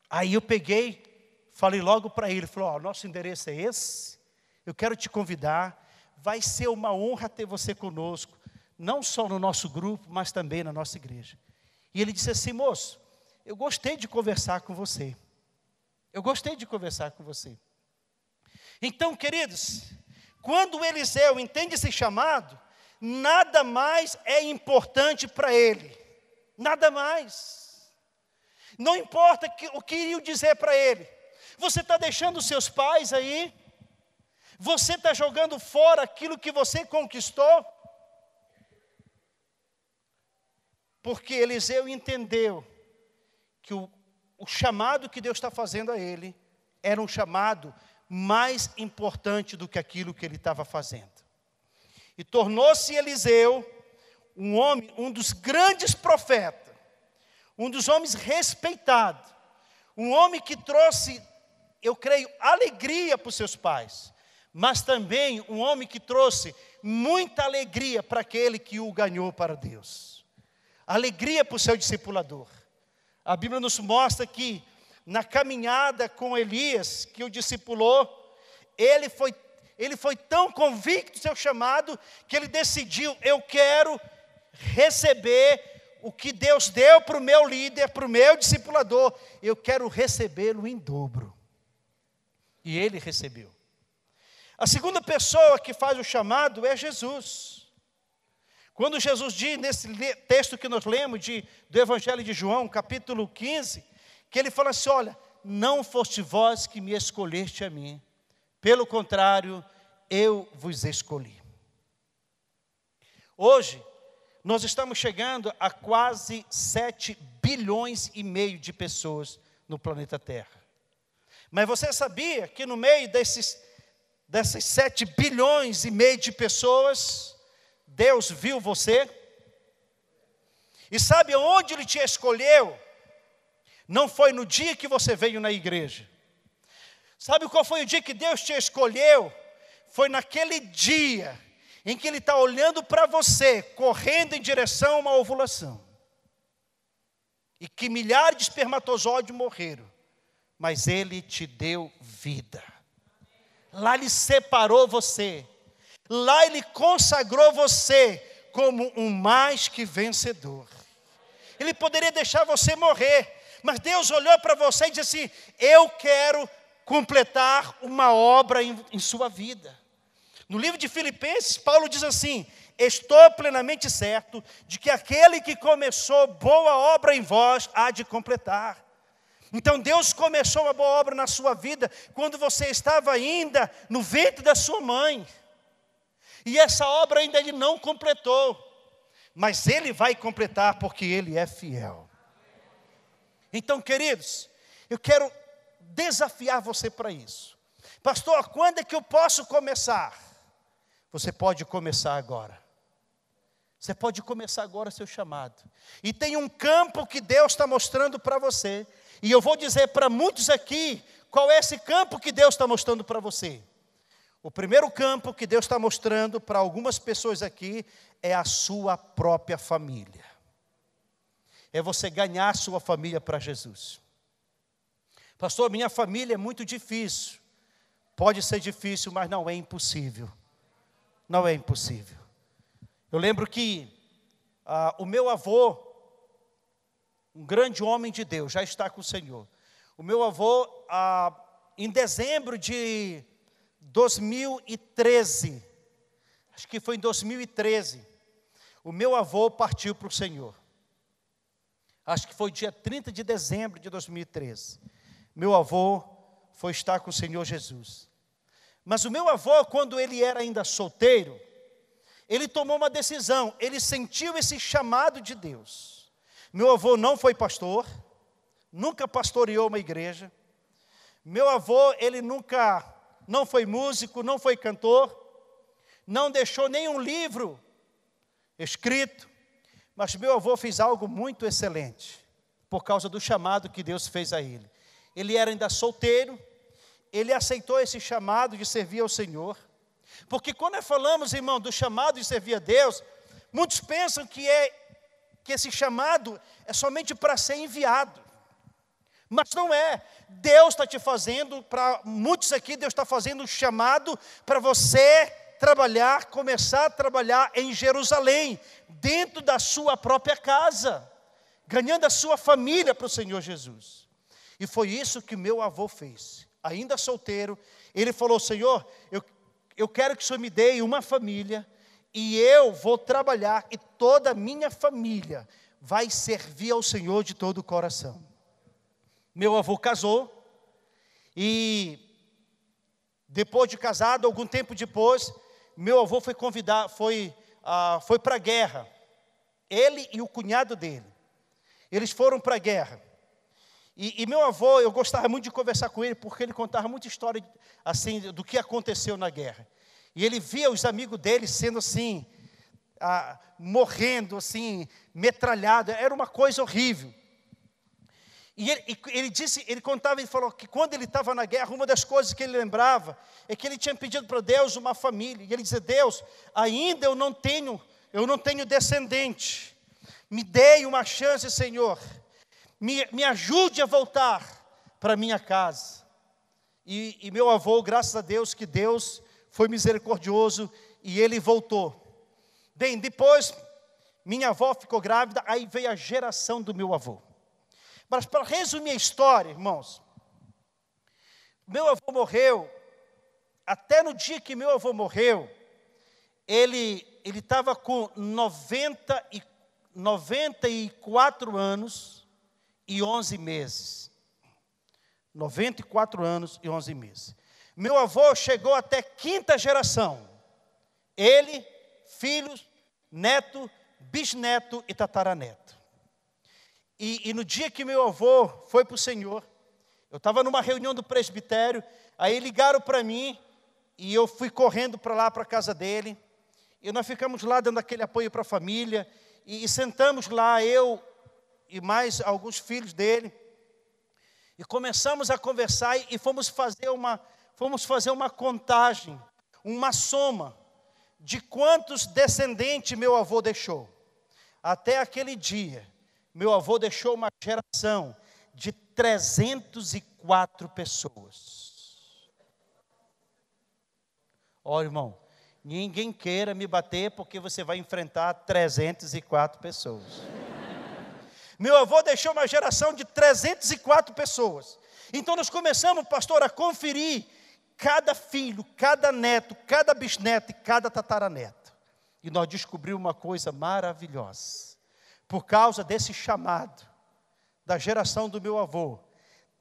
Aí eu peguei, falei logo para ele, falou: ó, nosso endereço é esse, eu quero te convidar, vai ser uma honra ter você conosco, não só no nosso grupo, mas também na nossa igreja. E ele disse assim: moço, eu gostei de conversar com você. Eu gostei de conversar com você. Então, queridos, quando Eliseu entende esse chamado, nada mais é importante para ele. Nada mais. Não importa o que iriam dizer para ele. Você está deixando os seus pais aí? Você está jogando fora aquilo que você conquistou? Porque Eliseu entendeu que o chamado que Deus está fazendo a ele era um chamado mais importante do que aquilo que ele estava fazendo. E tornou-se Eliseu um homem, um dos grandes profetas, um dos homens respeitados, um homem que trouxe, eu creio, alegria para os seus pais, mas também um homem que trouxe muita alegria para aquele que o ganhou para Deus. Alegria para o seu discipulador. A Bíblia nos mostra que na caminhada com Elias, que o discipulou, ele foi tão convicto do seu chamado, que ele decidiu: eu quero receber o que Deus deu para o meu líder, para o meu discipulador, eu quero recebê-lo em dobro. E ele recebeu. A segunda pessoa que faz o chamado é Jesus. Quando Jesus diz, nesse texto que nós lemos do Evangelho de João, capítulo 15, que ele fala assim: olha, não foste vós que me escolheste a mim, pelo contrário, eu vos escolhi. Hoje, nós estamos chegando a quase 7 bilhões e meio de pessoas no planeta Terra. Mas você sabia que no meio desses 7 bilhões e meio de pessoas, Deus viu você? E sabe onde Ele te escolheu? Não foi no dia que você veio na igreja. Sabe qual foi o dia que Deus te escolheu? Foi naquele dia em que Ele está olhando para você, correndo em direção a uma ovulação. e que milhares de espermatozoides morreram, mas Ele te deu vida. Lá Ele separou você, lá Ele consagrou você como um mais que vencedor. Ele poderia deixar você morrer, mas Deus olhou para você e disse assim: eu quero completar uma obra em sua vida. No livro de Filipenses, Paulo diz assim: estou plenamente certo de que aquele que começou boa obra em vós há de completar. Então Deus começou uma boa obra na sua vida quando você estava ainda no ventre da sua mãe. E essa obra ainda Ele não completou, mas Ele vai completar porque Ele é fiel. Então, queridos, eu quero desafiar você para isso. Pastor, quando é que eu posso começar? Você pode começar agora. Você pode começar agora seu chamado. E tem um campo que Deus está mostrando para você. E eu vou dizer para muitos aqui, qual é esse campo que Deus está mostrando para você. O primeiro campo que Deus está mostrando para algumas pessoas aqui é a sua própria família. É você ganhar sua família para Jesus. Pastor, minha família é muito difícil. Pode ser difícil, mas não é impossível. Não é impossível. Eu lembro que o meu avô, um grande homem de Deus, já está com o Senhor. O meu avô, em dezembro de 2013, acho que foi em 2013, o meu avô partiu para o Senhor. Acho que foi dia 30 de dezembro de 2013. Meu avô foi estar com o Senhor Jesus. Mas o meu avô, quando ele era ainda solteiro, ele tomou uma decisão, ele sentiu esse chamado de Deus. Meu avô não foi pastor, nunca pastoreou uma igreja. Meu avô, ele nunca, não foi músico, não foi cantor, não deixou nenhum livro escrito, mas meu avô fez algo muito excelente, por causa do chamado que Deus fez a ele. Ele era ainda solteiro, ele aceitou esse chamado de servir ao Senhor. Porque quando nós falamos, irmão, do chamado de servir a Deus, muitos pensam que esse chamado é somente para ser enviado. Mas não é. Deus está te fazendo, para muitos aqui, Deus está fazendo um chamado para você trabalhar, começar a trabalhar em Jerusalém, dentro da sua própria casa, ganhando a sua família para o Senhor Jesus. E foi isso que meu avô fez. Ainda solteiro, ele falou: Senhor, eu quero que o Senhor me dê uma família, e eu vou trabalhar, e toda a minha família vai servir ao Senhor de todo o coração. Meu avô casou, e depois de casado, algum tempo depois, meu avô foi para a guerra. Ele e o cunhado dele, eles foram para a guerra. E meu avô, eu gostava muito de conversar com ele, porque ele contava muita história assim, do que aconteceu na guerra. E ele via os amigos dele sendo assim, morrendo, assim, metralhado. Era uma coisa horrível. E ele contava, ele falou que quando ele estava na guerra, uma das coisas que ele lembrava é que ele tinha pedido para Deus uma família. E ele dizia: Deus, ainda eu não tenho descendente. Me dê uma chance, Senhor. Me ajude a voltar para minha casa. E meu avô, graças a Deus, que Deus foi misericordioso e ele voltou. Bem, depois, minha avó ficou grávida, aí veio a geração do meu avô. Mas para resumir a história, irmãos, meu avô morreu, até no dia que meu avô morreu, ele estava com 94 anos e 11 meses. 94 anos e 11 meses. Meu avô chegou até quinta geração. Ele, filhos, neto, bisneto e tataraneto. E no dia que meu avô foi para o Senhor, eu estava numa reunião do presbitério, aí ligaram para mim, e eu fui correndo para lá, para a casa dele, e nós ficamos lá dando aquele apoio para a família, e sentamos lá, eu e mais alguns filhos dele, e começamos a conversar, e fomos fazer uma contagem, uma soma, de quantos descendentes meu avô deixou. Até aquele dia, Meu avô deixou uma geração de 304 pessoas. Olha, irmão, ninguém queira me bater porque você vai enfrentar 304 pessoas. Meu avô deixou uma geração de 304 pessoas. Então nós começamos, pastor, a conferir cada filho, cada neto, cada bisneto e cada tataraneto. E nós descobrimos uma coisa maravilhosa. Por causa desse chamado da geração do meu avô,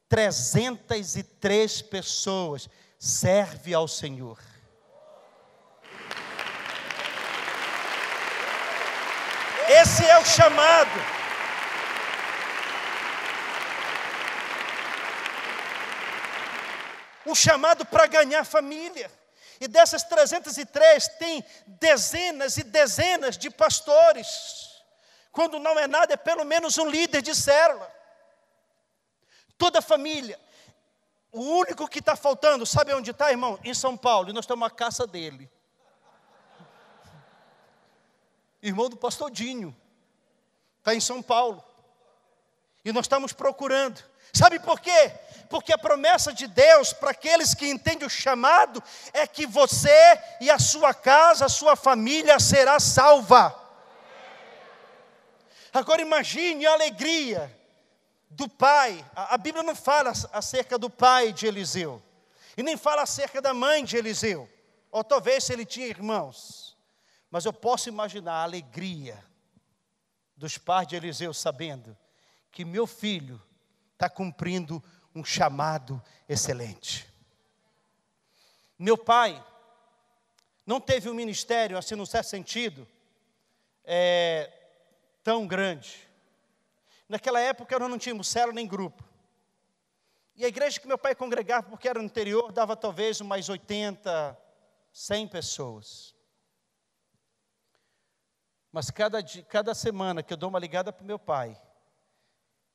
303 pessoas servem ao Senhor. Esse é o chamado. O chamado para ganhar família. E dessas 303 tem dezenas e dezenas de pastores. Quando não é nada, é pelo menos um líder de célula. Toda a família. O único que está faltando, sabe onde está, irmão? Em São Paulo, e nós estamos à caça dele. Irmão do pastor Dinho. Está em São Paulo. E nós estamos procurando. Sabe por quê? Porque a promessa de Deus para aqueles que entendem o chamado é que você e a sua casa, a sua família será salva. Agora imagine a alegria do pai. A Bíblia não fala acerca do pai de Eliseu. E nem fala acerca da mãe de Eliseu. Ou talvez se ele tinha irmãos. Mas eu posso imaginar a alegria dos pais de Eliseu sabendo que meu filho está cumprindo um chamado excelente. Meu pai não teve um ministério, assim, num certo sentido, tão grande. Naquela época nós não tínhamos célula nem grupo. E a igreja que meu pai congregava, porque era no interior, dava talvez umas 80, 100 pessoas. Mas cada semana que eu dou uma ligada para o meu pai,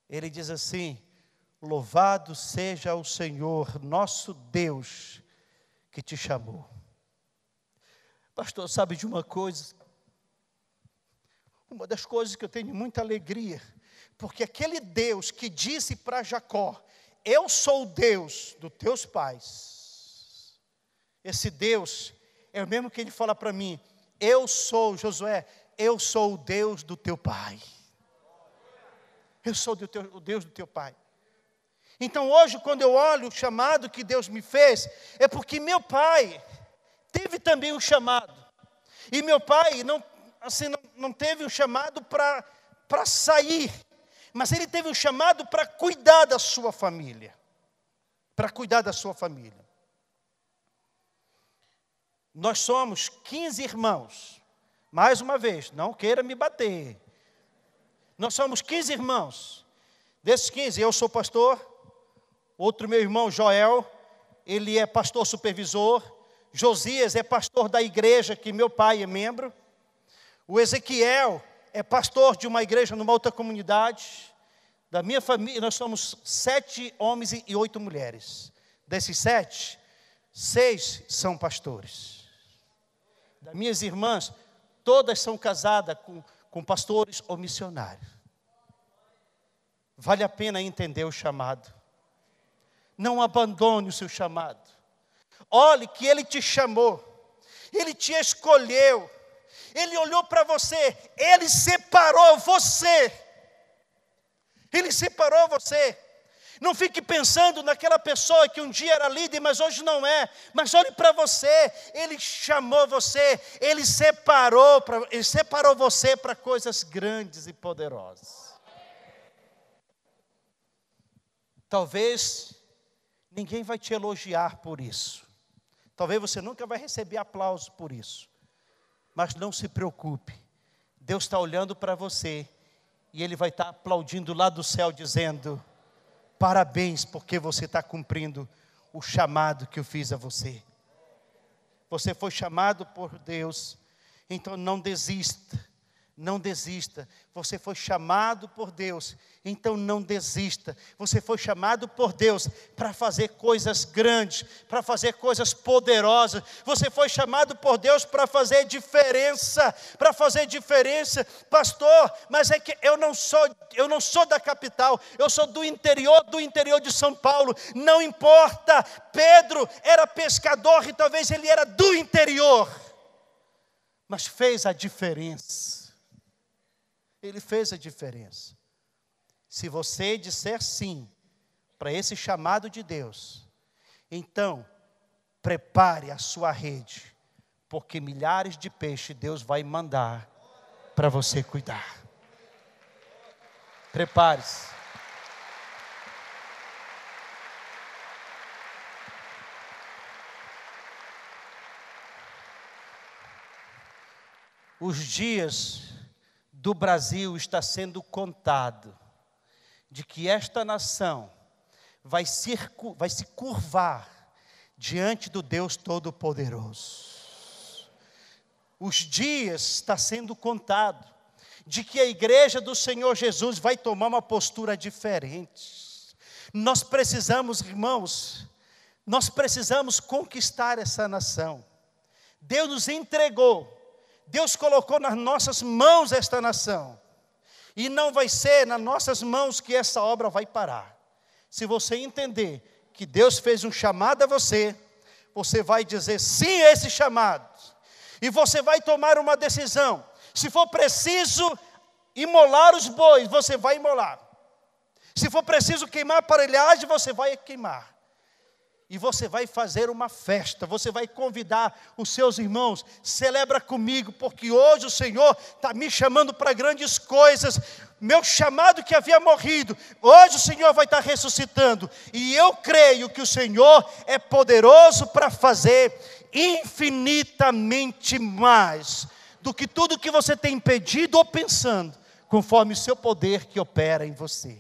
ele diz assim: louvado seja o Senhor, nosso Deus, que te chamou. Pastor, sabe de uma coisa? Uma das coisas que eu tenho muita alegria, porque aquele Deus que disse para Jacó: eu sou o Deus dos teus pais. Esse Deus é o mesmo que ele fala para mim: eu sou, Josué, eu sou o Deus do teu pai. Eu sou o Deus do teu pai. Então hoje, quando eu olho o chamado que Deus me fez, é porque meu pai teve também um chamado. E meu pai não teve um chamado para sair, mas ele teve um chamado para cuidar da sua família. Para cuidar da sua família. Nós somos 15 irmãos. Mais uma vez, não queira me bater. Nós somos 15 irmãos. Desses 15, eu sou pastor. Outro meu irmão, Joel, ele é pastor supervisor. Josias é pastor da igreja que meu pai é membro. O Ezequiel é pastor de uma igreja numa outra comunidade. Da minha família, nós somos 7 homens e 8 mulheres. Desses 7, 6 são pastores. Das minhas irmãs, todas são casadas com pastores ou missionários. Vale a pena entender o chamado. Não abandone o seu chamado. Olhe que Ele te chamou. Ele te escolheu. Ele olhou para você. Ele separou você. Ele separou você. Não fique pensando naquela pessoa que um dia era líder, mas hoje não é. Mas olhe para você. Ele chamou você. Ele separou você para coisas grandes e poderosas. Talvez ninguém vai te elogiar por isso. Talvez você nunca vai receber aplauso por isso. Mas não se preocupe. Deus está olhando para você. E Ele vai estar aplaudindo lá do céu, dizendo: parabéns, porque você está cumprindo o chamado que eu fiz a você. Você foi chamado por Deus. Então não desista. Não desista. Você foi chamado por Deus, então não desista. Você foi chamado por Deus para fazer coisas grandes, para fazer coisas poderosas. Você foi chamado por Deus para fazer diferença, Pastor, mas é que eu não sou da capital, eu sou do interior de São Paulo. Não importa. Pedro era pescador e talvez ele era do interior, mas fez a diferença. Ele fez a diferença. Se você disser sim para esse chamado de Deus, então prepare a sua rede, porque milhares de peixes Deus vai mandar para você cuidar. Prepare-se. Os dias do Brasil está sendo contado, de que esta nação vai se curvar diante do Deus Todo-Poderoso. Os dias está sendo contado, de que a igreja do Senhor Jesus vai tomar uma postura diferente. Nós precisamos, irmãos, conquistar essa nação. Deus nos entregou, Deus colocou nas nossas mãos esta nação. E não vai ser nas nossas mãos que essa obra vai parar. Se você entender que Deus fez um chamado a você, você vai dizer sim a esse chamado. E você vai tomar uma decisão. Se for preciso imolar os bois, você vai imolar. Se for preciso queimar a aparelhagem, você vai queimar. E você vai fazer uma festa, você vai convidar os seus irmãos, celebra comigo, porque hoje o Senhor está me chamando para grandes coisas. Meu chamado que havia morrido, hoje o Senhor vai estar ressuscitando. E eu creio que o Senhor é poderoso para fazer infinitamente mais do que tudo que você tem pedido ou pensando, conforme o seu poder que opera em você.